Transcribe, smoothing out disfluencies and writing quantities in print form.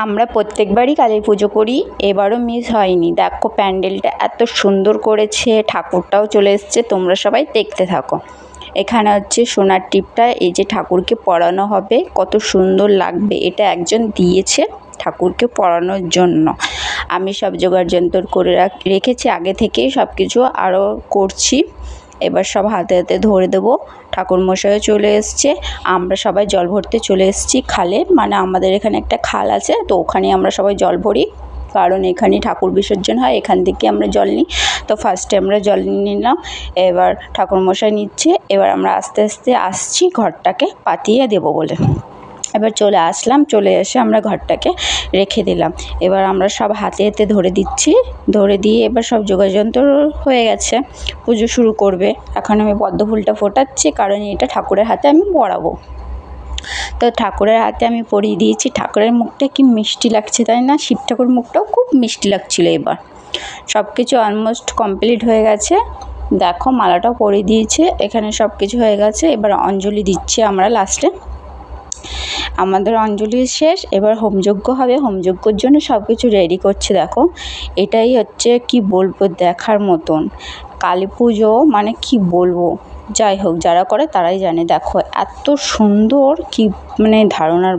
আমরা প্রত্যেকবারই কালী পুজো করি, এবারও মিস হয়নি। দেখো প্যান্ডেলটা এত সুন্দর করেছে, ঠাকুরটাও চলে এসছে, তোমরা সবাই দেখতে থাকো। এখানে হচ্ছে সোনার টিপটা, এই যে ঠাকুরকে পরানো হবে, কত সুন্দর লাগবে। এটা একজন দিয়েছে ঠাকুরকে পরানোর জন্য। আমি সব জোগাড় যন্তর করে রেখেছি আগে থেকেই, সব কিছু আরও করছি। এবার সব হাতে হাতে ধরে দেবো। ঠাকুরমশাইও চলে এসছে, আমরা সবাই জল ভরতে চলে এসেছি খালে, মানে আমাদের এখানে একটা খাল আছে, তো ওখানে আমরা সবাই জল ভরি, কারণ এখানে ঠাকুর বিসর্জন হয়, এখান থেকে আমরা জল নিই। তো ফার্স্টে আমরা জল নিয়ে নিলাম, এবার ঠাকুরমশাই নিচ্ছে, এবার আমরা আস্তে আস্তে আসছি ঘরটাকে পাতিয়ে দেবো বলে। এবার চলে আসলাম, চলে এসে আমরা ঘরটাকে রেখে দিলাম। এবার আমরা সব হাতে হাতে ধরে দিচ্ছি, ধরে দিয়ে এবার সব যোগাযন্ত্র হয়ে গেছে, পুজো শুরু করবে। এখন আমি পদ্ম ফুলটা ফোটাচ্ছি, কারণ এটা ঠাকুরের হাতে আমি পরাবো। তো ঠাকুরের হাতে আমি পরিয়ে দিয়েছি। ঠাকুরের মুখটা কি মিষ্টি লাগছে, তাই না? শিব ঠাকুর মুখটাও খুব মিষ্টি লাগছিলো। এবার সব কিছু অলমোস্ট কমপ্লিট হয়ে গেছে। দেখো মালাটাও পরিয়ে দিয়েছে, এখানে সব কিছু হয়ে গেছে। এবার অঞ্জলি দিচ্ছি আমরা লাস্টে। আমাদের অঞ্জলি শেষ, এবার হোমযজ্ঞ হবে। হোমযজ্ঞর জন্য সব কিছু রেডি করছে। দেখো এটাই হচ্ছে কি বলবো, দেখার মতন কালী পুজো, মানে কি বলবো। যাই হোক, যারা করে তারাই জানে। দেখো এত সুন্দর, কি মানে ধারণার